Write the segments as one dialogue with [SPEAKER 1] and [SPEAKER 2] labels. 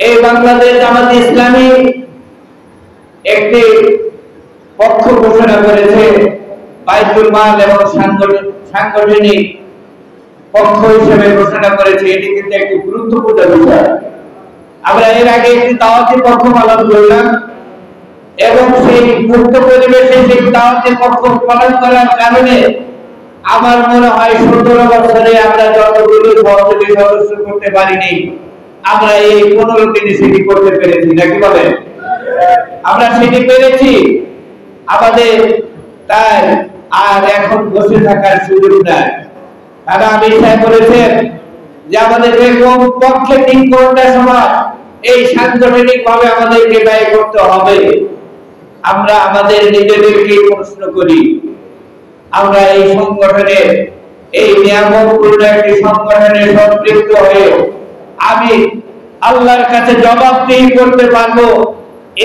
[SPEAKER 1] এই বাংলাদেশ জামাত ইসলামী একটি পক্ষ ঘোষণা করেছে, বাইতুল মাল এবং সাংগঠনিক পক্ষ হিসেবে ঘোষণা করেছে। এটি কিন্তু একটি গুরুত্বপূর্ণ বিষয়। আমরা এর আগে একটি দাওয়াতি পক্ষ পালন করলাম এবং সেই মুক্ত পরিবেশে সেই দাওয়াতি পক্ষ পালন করার কারণে আমার মনে হয় 17 বছরে আমরা যতগুলো সহযোগী সদস্য করতে পারিনি, আমরা এই 15 দিনে সেটি করতে পেরেছি। নাকি বলেন? আমরা সেটি পেরেছি। আমাদের তাই আর এখন বসে থাকার সুযোগ নাই। তারা আমি সাহেব বলেছেন যে আমাদের এরকম পক্ষে 3 ঘন্টা সময় এই সাংগঠনিক ভাবে আমাদেরকে ব্যয় করতে হবে। আমরা আমাদের নিজেদেরকে প্রশ্ন করি, আমরা এই সংগঠনের এই নিয়ামতপূর্ণ একটি সংগঠনে সম্পৃক্ত হয়ে আমি আল্লাহর কাছে জবাবদিহি করতে পারবো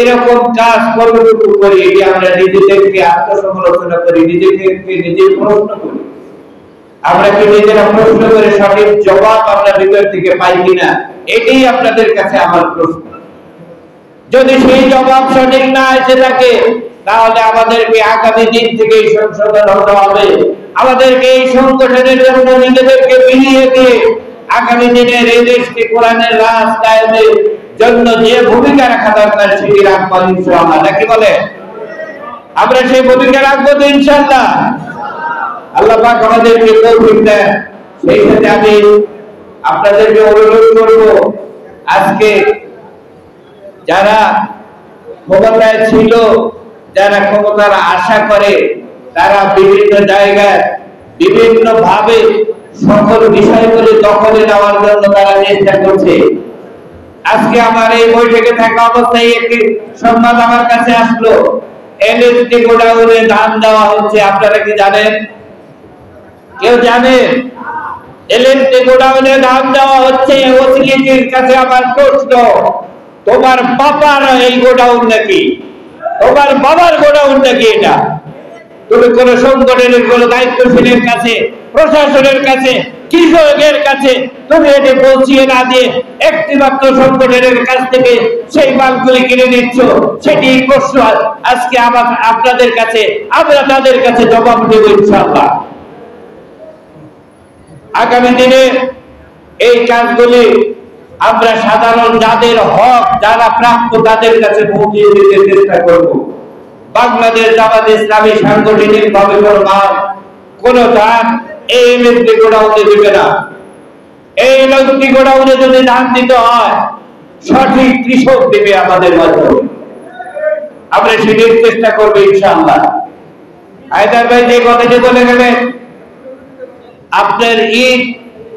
[SPEAKER 1] এরকম কাজ কতটুকু করি? এটি আমরা নিজেদেরকে আত্মসমালোচনা করি, নিজেদেরকে নিজে প্রশ্ন করি। আমরা কি নিজেরা প্রশ্ন করে সঠিক জবাব আমরা ভিতর থেকে পাই কিনা, এটাই আপনাদের কাছে আমার প্রশ্ন। যদি সেই জবাব সঠিক না এসে থাকে তাহলে আমাদেরকে আগামী দিন থেকে সংশোধন হতে হবে। আমাদেরকে এই সংগঠনের জন্য নিজেদেরকে বিলিয়ে দিয়ে আগামী দিনের এই দেশকে কোরআনের রাজ কায়েমের জন্য যে ভূমিকা রাখা দরকার সেটি রাখবো ইনশাআল্লাহ। নাকি বলে? আমরা সেই ভূমিকা রাখবো তো ইনশাআল্লাহ। আল্লাহ পাক আমাদেরকে তৌফিক দেন। সেই সাথে আমি আপনাদেরকে অনুরোধ করব, আজকে যারা ক্ষমতায় ছিল, যারা ক্ষমতার আশা করে, তারা বিভিন্ন জায়গায় বিভিন্ন ভাবে সকল বিষয়গুলি দখলে নেওয়ার জন্য তারা চেষ্টা করছে। আজকে আমার এই বৈঠকে থাকা অবস্থায় একটি সংবাদ আমার কাছে আসলো, এলএসডি গোডাউনে ধান দেওয়া হচ্ছে। আপনারা কি জানেন? কেউ জানেন? এলএসডি গোডাউনে ধান দেওয়া হচ্ছে। ওসিলিটির কাছে আমার প্রশ্ন, তোমার বাবার এই গোডাউন নাকি? তোমার বাবার গোডাউন নাকি এটা? তুমি কোন সংগঠনের কোন দায়িত্বশীলের কাছে, প্রশাসনের কাছে, কৃষকের কাছে তুমি এটি পৌঁছিয়ে না দিয়ে একটি মাত্র সংগঠনের কাছ থেকে সেই মালগুলি কিনে নিচ্ছ, সেটি প্রশ্ন আজকে আপনাদের কাছে, আমরা তাদের কাছে জবাব দেব ইনশাআল্লাহ। আগামী দিনে এই কাজগুলি আমরা সাধারণ যাদের হক, যারা প্রাপ্য, তাদের কাছে পৌঁছিয়ে দিতে চেষ্টা করব। বাংলাদেশ জামাত ইসলামী সাংগঠনিক ভাবে কোন ধান এই এলএসডি গোডাউনে দিবে না। এই এলএসডি গোডাউনে যদি ধান দিতে হয়, সঠিক কৃষক দেবে আমাদের মাধ্যমে। আমরা সেটির চেষ্টা করবো ইনশাআল্লাহ। হায়দার ভাই যে কথাটি বলে গেলেন, আপনার ঈদ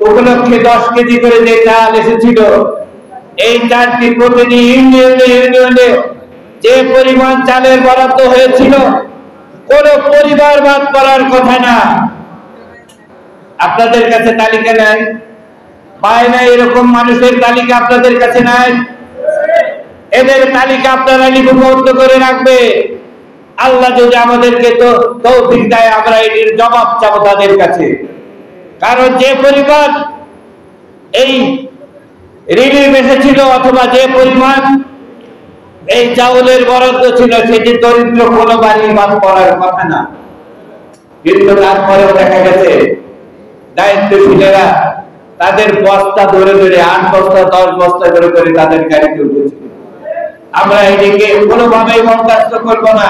[SPEAKER 1] উপলক্ষে 10 কেজি করে যে চাল এসেছিল, এই চালটি প্রতিটি ইউনিয়নে যে পরিমাণ চালের বরাদ্দ হয়েছিল, কোন পরিবার বাদ পড়ার কথা না। আপনাদের কাছে তালিকা নাই? পায় না? এরকম মানুষের তালিকা আপনাদের কাছে নাই? এদের তালিকা আপনারা লিপিবদ্ধ করে রাখবে। আল্লাহ যদি আমাদেরকে তৌফিক দেয়, আমরা এটির জবাব চাবো তাদের কাছে। কারণ যে পরিমাণ এই রিলিফ এসেছিল অথবা যে পরিমাণ এই চাউলের বরাদ্দ ছিল, সেটি দরিদ্র কোনো বাড়ি বাদ পড়ার কথা না। কিন্তু তারপরেও দেখা গেছে দায়িত্বশীলেরা তাদের বস্তা ধরে ধরে 8 বস্তা 10 বস্তা করে করে তাদের গাড়িতে উঠেছে। আমরা এদিকে কোনোভাবেই বরদাস্ত করব না।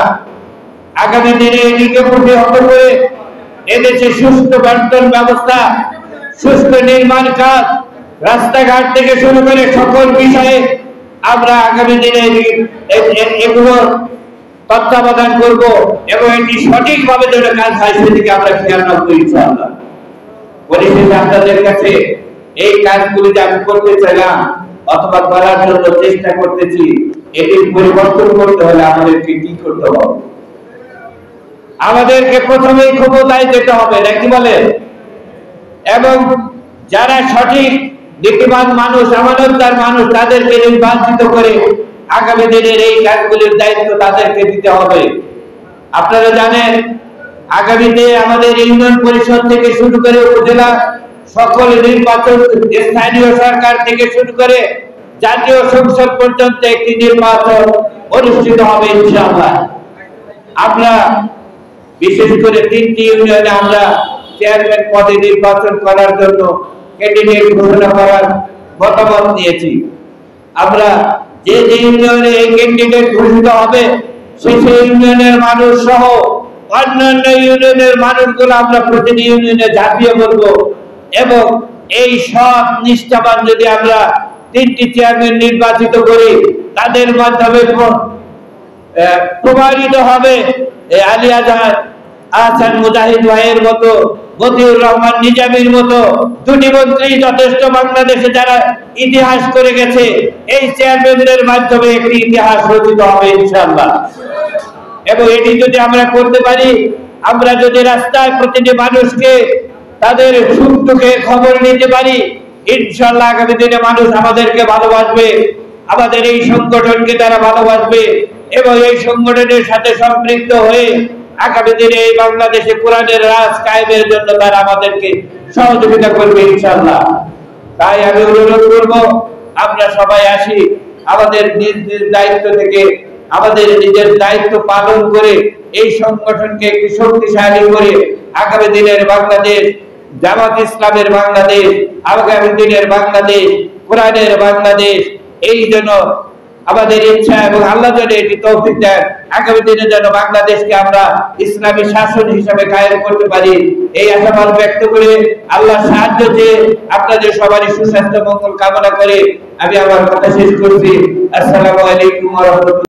[SPEAKER 1] আগামী দিনে এদিকে প্রতিহত করে এদেশে সুষ্ঠু বন্টন ব্যবস্থা, সুষ্ঠু নির্মাণ কাজ, রাস্তাঘাট থেকে শুরু করে সকল বিষয়ে আমরা আগামী দিনে এগুলো তত্ত্বাবধান করব এবং এটি সঠিকভাবে যেন কাজ হয় সেদিকে আমরা খেয়াল রাখবো ইনশাআল্লাহ। পরিশেষে আপনাদের কাছে এই কাজগুলি যে আমি করতে চাইলাম অথবা করার জন্য চেষ্টা করতেছি, এটির পরিবর্তন করতে হলে আমাদেরকে কি করতে হবে? আমাদেরকে প্রথমেই ক্ষমতায় যেতে হবে, নাকি বলে? এবং যারা সঠিক নীতিবান মানুষ, আমানতদার মানুষ, তাদেরকে নির্বাচিত করে আগামী দিনের এই কাজগুলির দায়িত্ব তাদেরকে দিতে হবে। আপনারা জানেন আগামীতে আমাদের ইউনিয়ন পরিষদ থেকে শুরু করে উপজেলা সকল নির্বাচন স্থানীয় সরকার থেকে শুরু করে জাতীয় সংসদ পর্যন্ত একটি নির্বাচন অনুষ্ঠিত হবে ইনশাআল্লাহ। আমরা বিশেষ করে 3টি ইউনিয়নে আমরা চেয়ারম্যান পদে নির্বাচন করার জন্য ক্যান্ডিডেট ঘোষণা করার মতামত নিয়েছি। আমরা যে ইউনিয়নে এই ক্যান্ডিডেট ঘোষিত হবে সেই ইউনিয়নের মানুষ সহ অন্যান্য ইউনিয়নের মানুষগুলো আমরা প্রতিটি ইউনিয়নে ঝাঁপিয়ে পড়ব এবং এই সব নিষ্ঠাবান যদি আমরা 3টি চেয়ারম্যান নির্বাচিত করি তাদের মাধ্যমে প্রমাণিত হবে আলী আহসান মুজাহিদ ভাইয়ের মতো, মতিউর রহমান নিজামীর মতো দুটি মন্ত্রী যথেষ্ট বাংলাদেশে যারা ইতিহাস করে গেছে, এই চেয়ারম্যানদের মাধ্যমে একটি ইতিহাস রচিত হবে ইনশাআল্লাহ। এবং এটি যদি আমরা করতে পারি, আমরা যদি রাস্তায় প্রতিটি মানুষকে তাদের সুখ দুঃখের খবর নিতে পারি, ইনশাআল্লাহ আগামী দিনে মানুষ আমাদেরকে ভালোবাসবে, আমাদের এই সংগঠনকে তারা ভালোবাসবে এবং এই সংগঠনের সাথে সম্পৃক্ত হয়ে আগামী দিনে এই বাংলাদেশে কোরআনের রাজ কায়েমের জন্য তারা আমাদেরকে সহযোগিতা করবে ইনশাআল্লাহ। তাই আমি অনুরোধ করব, আমরা সবাই আসি আমাদের নিজ নিজ দায়িত্ব থেকে আমাদের নিজের দায়িত্ব পালন করে এই সংগঠনকে একটি শক্তিশালী করে আগামী দিনের বাংলাদেশ, জামাত ইসলামের বাংলাদেশ, আগামী দিনের বাংলাদেশ, কোরআনের বাংলাদেশ, এই জন্য আমাদের ইচ্ছা এবং আল্লাহ যেন এটি তৌফিক দেন, আগামী দিনে যেন বাংলাদেশকে আমরা ইসলামী শাসন হিসেবে কায়েম করতে পারি, এই আশাবাদ ব্যক্ত করে আল্লাহ সাহায্য চেয়ে আপনাদের সবারই সুস্বাস্থ্য মঙ্গল কামনা করে আমি আমার কথা শেষ করছি। আসসালামু আলাইকুম ওয়া রাহমাতুল্লাহ।